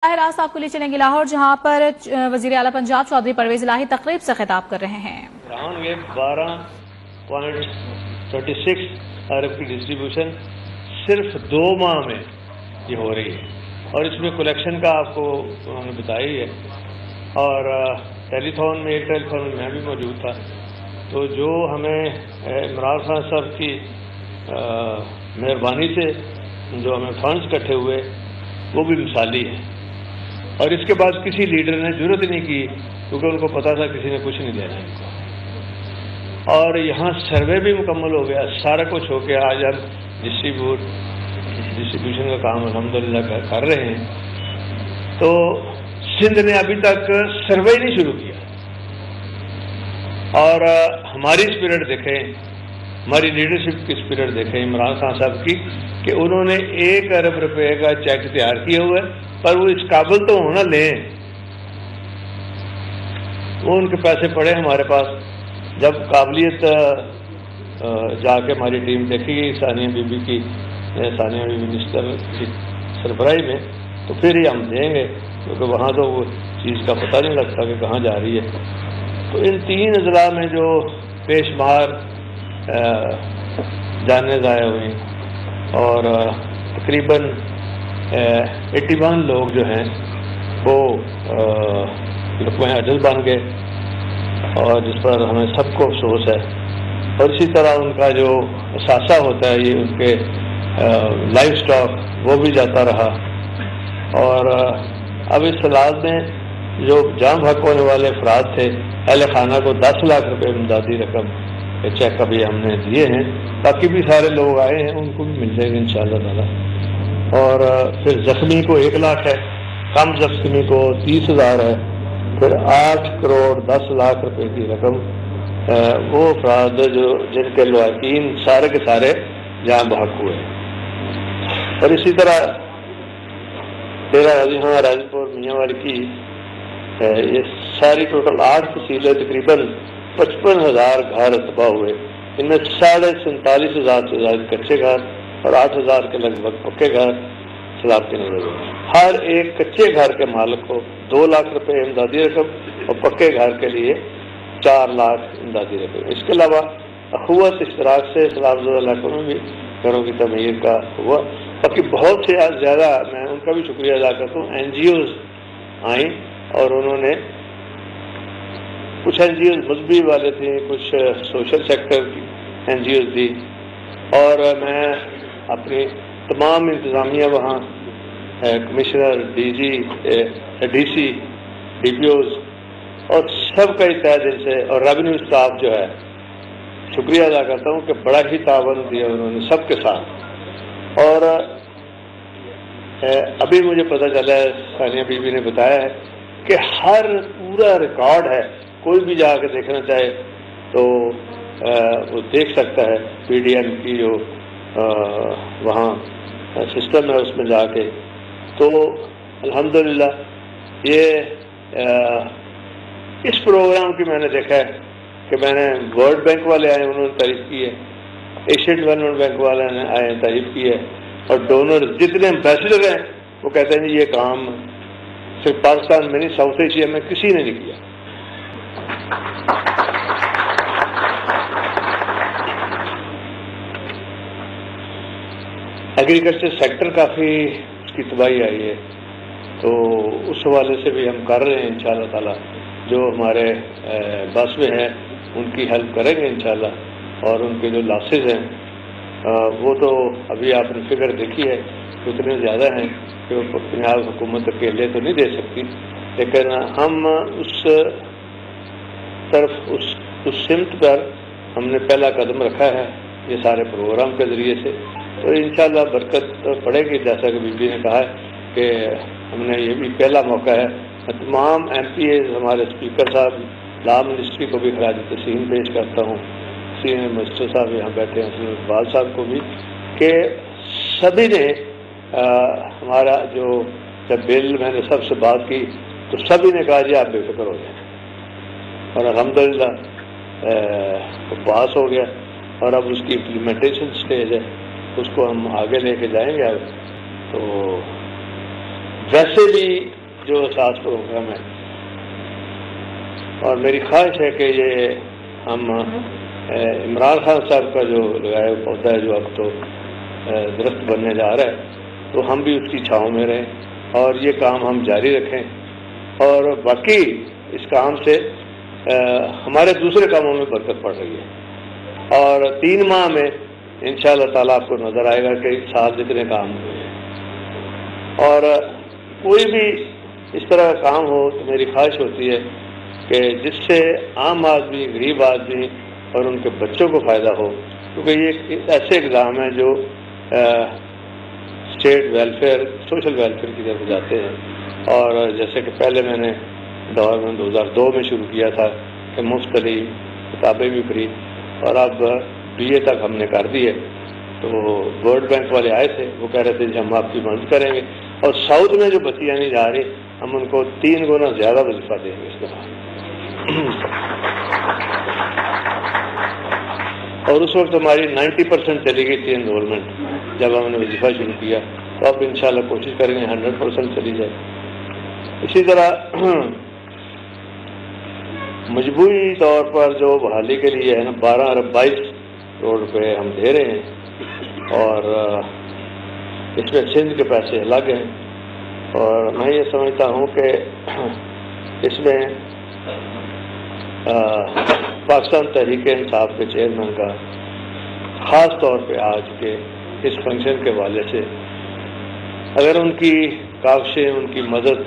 راست آپ کو لے چلیں گے لاہور، جہاں پر وزیر اعلیٰ پنجاب چودھری پرویز الہی تقریب سے خطاب کر رہے ہیں۔ 12.26 ارب کی ڈسٹریبیوشن صرف 2 ماہ میں یہ ہو رہی ہے، اور اس میں کلیکشن کا آپ کو انہوں نے بتائی ہے، اور ٹیلی تھون میں ایک ٹیلی تھون میں میں بھی موجود تھا۔ تو جو ہمیں عمران خان صاحب کی مہربانی سے جو ہمیں فنڈز اکٹھے ہوئے وہ بھی مثالی ہے، اور اس کے بعد کسی لیڈر نے ضرورت نہیں کی، کیونکہ ان کو پتا تھا کسی نے کچھ نہیں دینا ان کو۔ اور یہاں سروے بھی مکمل ہو گیا، سارا کچھ ہو گیا، آج ہم ڈسٹریبیوشن کا کام الحمدللہ کر رہے ہیں۔ تو سندھ نے ابھی تک سروے نہیں شروع کیا، اور ہماری اسپرٹ دیکھیں، ہماری لیڈرشپ کی اسپرٹ دیکھیں عمران خان صاحب کی، کہ انہوں نے 1 ارب روپے کا چیک تیار کیا ہوا ہے، پر وہ اس قابل تو ہونا لیں، وہ ان کے پیسے پڑے ہمارے پاس۔ جب قابلیت جا کے ہماری ٹیم دیکھے گی ثانیہ بی بی کی، ثانیہ بی منسٹر کی سربراہی میں، تو پھر ہی ہم دیں گے، کیونکہ وہاں تو وہ چیز کا پتہ نہیں لگتا کہ کہاں جا رہی ہے۔ تو ان 3 اضلاع میں جو بے شمار جانیں ضائع ہوئیں، اور تقریباً 81 لوگ جو ہیں وہ لقمۂ اجل بن گئے، اور جس پر ہمیں سب کو افسوس ہے۔ اور اسی طرح ان کا جو اثاثہ ہوتا ہے، یہ ان کے لائف سٹاک، وہ بھی جاتا رہا۔ اور اب اس سلاد میں جو جان بحق ہونے والے افراد تھے، اہل خانہ کو 10 لاکھ روپے امدادی رقم کے چیک ابھی ہم نے دیے ہیں، باقی بھی سارے لوگ آئے ہیں، ان کو بھی مل جائے گا انشاءاللہ تعالی۔ اور پھر زخمی کو 1 لاکھ ہے، کم زخمی کو 30,000 ہے، پھر 8 کروڑ 10 لاکھ روپے کی رقم وہ افراد جو جن کے لواحقین سارے کے سارے جان بحق ہوئے۔ اور اسی طرح راضی پور میاں والی کی یہ ساری ٹوٹل 8 تحصیلیں، تقریباً 55,000 گھر تباہ ہوئے، ان میں 47,500 سے زائد کچے گھر اور 8,000 کے لگ بھگ پکے گھر سیلاب کے نظر ہوئے۔ ہر ایک کچے گھر کے مالک کو 2 لاکھ روپے امدادی رقم، اور پکے گھر کے لیے 4 لاکھ امدادی رقم۔ اس کے علاوہ اخوت اشتراک سے سیلاب زدہ علاقوں میں بھی گھروں کی تعمیر کا ہوا۔ باقی بہت سے زیادہ میں ان کا بھی شکریہ ادا کرتا ہوں، NGOز آئیں، اور انہوں نے کچھ NGOز مذہبی والے تھے، کچھ سوشل سیکٹر کی NGOز تھی، اور میں اپنی تمام انتظامیہ وہاں کمشنر، DC، DPOز اور سب کا تہہ دل سے، اور ریونیو اسٹاف جو ہے شکریہ ادا کرتا ہوں کہ بڑا ہی تعاون دیا انہوں نے سب کے ساتھ۔ اور ابھی مجھے پتہ چلا ہے، ثانیہ بی بی نے بتایا ہے کہ ہر پورا ریکارڈ ہے، کوئی بھی جا کے دیکھنا چاہے تو وہ دیکھ سکتا ہے، PDM کی جو وہاں سسٹم ہے اس میں جا کے۔ تو الحمدللہ یہ اس پروگرام کی میں نے دیکھا ہے کہ میں نے ورلڈ بینک والے آئے، انہوں نے تعریف کی ہے، ایشین ڈیولپمنٹ بینک والے نے آئے تعریف کی ہے، اور ڈونر جتنے امبیسڈر ہیں وہ کہتے ہیں یہ کام صرف پاکستان میں نہیں، ساؤتھ ایشیا میں کسی نے نہیں کیا۔ ایگریکلچر سیکٹر کافی اس کی تباہی آئی ہے، تو اس حوالے سے بھی ہم کر رہے ہیں انشاءاللہ تعالی، جو ہمارے بس میں ہیں ان کی ہیلپ کریں گے انشاءاللہ۔ اور ان کے جو لاسز ہیں وہ تو ابھی آپ نے فگر دیکھی ہے کہ اتنے زیادہ ہیں کہ وہ پنجاب حکومت اکیلے تو نہیں دے سکتی، لیکن ہم اس طرف اس سمت پر ہم نے پہلا قدم رکھا ہے یہ سارے پروگرام کے ذریعے سے، تو انشاءاللہ برکت پڑے گی۔ جیسا کہ بی بی نے کہا ہے کہ ہم نے یہ بھی پہلا موقع ہے، تمام MPAs، ہمارے اسپیکر صاحب، لا منسٹری کو بھی خراج تحسین پیش کرتا ہوں، سینئر منسٹر صاحب یہاں بیٹھے ہیں، اقبال صاحب کو بھی، کہ سبھی نے ہمارا جو جب بل میں نے سب سے بات کی تو سبھی نے کہا جی آپ بے فکر ہو جائیں، اور الحمدللہ وہ پاس ہو گیا، اور اب اس کی امپلیمنٹیشن سٹیج ہے، اس کو ہم آگے لے کے جائیں گے۔ اب تو ویسے بھی جو اساس پروگرام ہے، اور میری خواہش ہے کہ یہ ہم عمران خان صاحب کا جو لگایا پودا ہے جو اب تو درخت بننے جا رہا ہے، تو ہم بھی اس کی چھاؤں میں رہیں اور یہ کام ہم جاری رکھیں، اور باقی اس کام سے ہمارے دوسرے کاموں میں برکت پڑ رہی ہے، اور 3 ماہ میں انشاءاللہ تعالیٰ آپ کو نظر آئے گا کہ سال جتنے کام ہوئے ہیں۔ اور کوئی بھی اس طرح کا کام ہو تو میری خواہش ہوتی ہے کہ جس سے عام آدمی، غریب آدمی اور ان کے بچوں کو فائدہ ہو، کیونکہ یہ ایک ایسے اقدام ہیں جو اسٹیٹ ویلفیئر، سوشل ویلفیئر کی طرف جاتے ہیں۔ اور جیسے کہ پہلے میں نے دور میں 2002 میں شروع کیا تھا کہ مفت تعلیم، کتابیں بھی فری، اور اب BA تک ہم نے کر دی ہے۔ تو ورلڈ بینک والے آئے تھے، وہ کہہ رہے تھے کہ ہم آپ کی مدد کریں گے، اور ساؤتھ میں جو بچیاں نہیں جا رہی ہم ان کو 3 گنا زیادہ وظیفہ دیں گے اس دفعہ۔ اور اس وقت ہماری 90% چلی گئی تھی انرولمنٹ جب ہم نے وظیفہ شروع کیا، تو اب انشاءاللہ کوشش کریں گے 100% چلی جائے۔ اسی طرح مجموعی طور پر جو بحالی کے لیے ہے نا 12 ارب 22 کروڑ روپے ہم دے رہے ہیں، اور اس میں سندھ کے پیسے الگ ہیں، اور میں یہ سمجھتا ہوں کہ اس میں پاکستان تحریک انصاف کے چیئرمین کا خاص طور پہ آج کے اس فنکشن کے حوالے سے اگر ان کی کاوشیں، ان کی مدد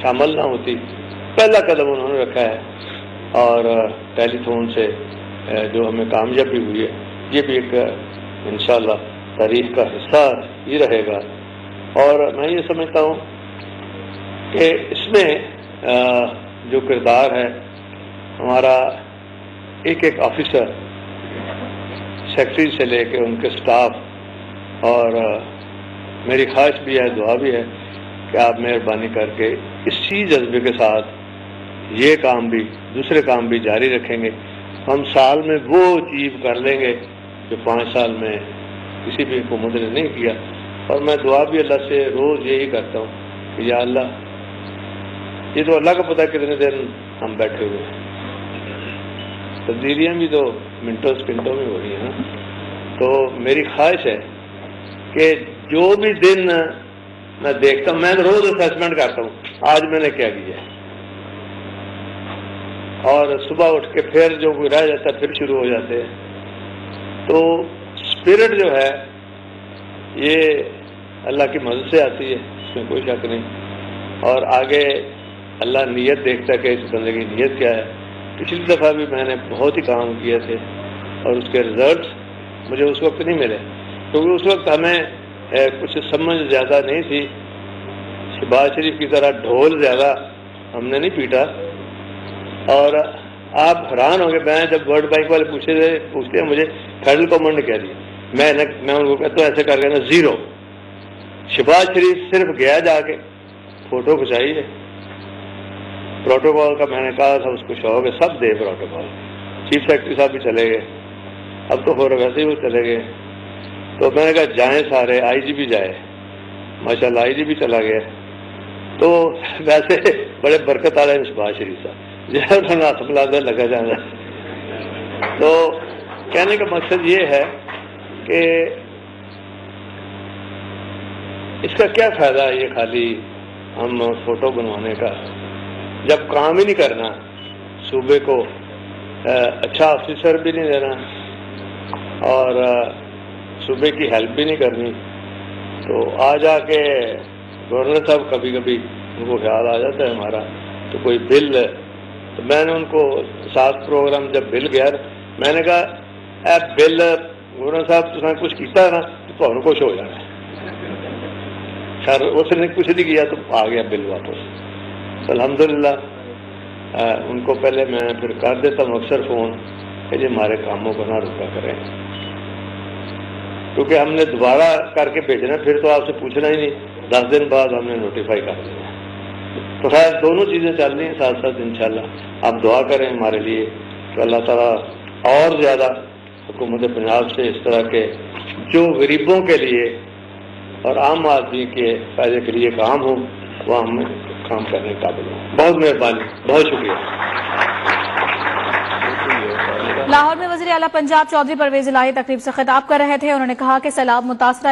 شامل نہ ہوتی، پہلا قدم انہوں نے رکھا ہے، اور ٹیلی فون سے جو ہمیں کامیابی ہوئی ہے، یہ بھی ایک انشاءاللہ تاریخ کا حصہ ہی رہے گا۔ اور میں یہ سمجھتا ہوں کہ اس میں جو کردار ہے ہمارا ایک ایک آفیسر، سیکٹری سے لے کے ان کے سٹاف، اور میری خواہش بھی ہے، دعا بھی ہے کہ آپ مہربانی کر کے اسی جذبے کے ساتھ یہ کام بھی، دوسرے کام بھی جاری رکھیں گے، ہم سال میں وہ اچیو کر لیں گے جو 5 سال میں کسی بھی حکومت نے نہیں کیا۔ اور میں دعا بھی اللہ سے روز یہی کرتا ہوں کہ یا اللہ، یہ تو اللہ کا پتہ کتنے دن ہم بیٹھے ہوئے ہیں، تبدیلیاں بھی تو منٹوں سیکنڈوں میں ہو رہی ہیں نا، تو میری خواہش ہے کہ جو بھی دن میں دیکھتا ہوں، میں روز اسیسمنٹ کرتا ہوں آج میں نے کیا کیا، اور صبح اٹھ کے پھر جو کوئی رہ جاتا ہے پھر شروع ہو جاتے ہیں۔ تو اسپرٹ جو ہے یہ اللہ کی مدد سے آتی ہے، اس میں کوئی شک نہیں، اور آگے اللہ نیت دیکھتا ہے کہ اس بندے کی نیت کیا ہے۔ پچھلی دفعہ بھی میں نے بہت ہی کام کیے تھے، اور اس کے رزلٹس مجھے اس وقت نہیں ملے، کیونکہ اس وقت ہمیں کچھ سمجھ زیادہ نہیں تھی، شہباز شریف کی طرح ڈھول زیادہ ہم نے نہیں پیٹا۔ اور آپ حیران ہوں گے، میں جب ورلڈ بینک والے پوچھتے ہیں مجھے فیڈرل گورنمنٹ نے کہہ دیا، میں ان کو کہتا ہوں ایسے کر کے نا 0۔ شہباز شریف صرف گیا جا کے فوٹو کھچائی ہے، پروٹوکول کا میں نے کہا تھا اس کو شوق ہے، سب دے پروٹوکول، چیف سیکرٹری صاحب بھی چلے گئے، اب تو ویسے ہی وہ چلے گئے، تو میں نے کہا جائیں سارے، IG بھی جائے، ماشاءاللہ IG بھی چلا گیا۔ تو ویسے بڑے برکت والے ہیں شہباز شریف صاحب، جیسے ہاتھ ملا لگا جانا۔ تو کہنے کا مقصد یہ ہے کہ اس کا کیا فائدہ ہے یہ خالی ہم فوٹو بنوانے کا، جب کام ہی نہیں کرنا، صوبے کو اچھا آفیسر بھی نہیں دینا اور صوبے کی ہیلپ بھی نہیں کرنی، تو آ جا کے گورنر صاحب کبھی کبھی ان کو خیال آ جاتا ہے ہمارا، تو کوئی بل، تو میں نے ان کو ساتھ پروگرام جب بل گیا، میں نے کہا اے بل گورنر صاحب تم نے کچھ کیتا ہے نا تو تمہیں کچھ ہو جانا ہے، خیر اس نے کچھ نہیں کیا تو آ گیا بل واپس۔ الحمدللہ ان کو پہلے میں پھر کر دیتا ہوں اکثر فون کہ جی ہمارے کاموں کو نہ رکا کریں، کیونکہ ہم نے دوبارہ کر کے بھیجنا، پھر تو آپ سے پوچھنا ہی نہیں، 10 دن بعد ہم نے نوٹیفائی کر دینا۔ تو خیر دونوں چیزیں چل رہی ہیں ساتھ ساتھ انشاءاللہ۔ آپ دعا کریں ہمارے لیے کہ اللہ تعالیٰ اور زیادہ حکومت پنجاب سے اس طرح کے جو غریبوں کے لیے اور عام آدمی کے فائدے کے لیے کام ہوں، وہاں میں کام کرنے کے قابل ہوں. بہت مہربانی, بہت شکریہ. لاہور میں وزیر اعلیٰ پنجاب چودھری پرویز الہی تقریب سے خطاب کر رہے تھے. انہوں نے کہا کہ سیلاب متاثرہ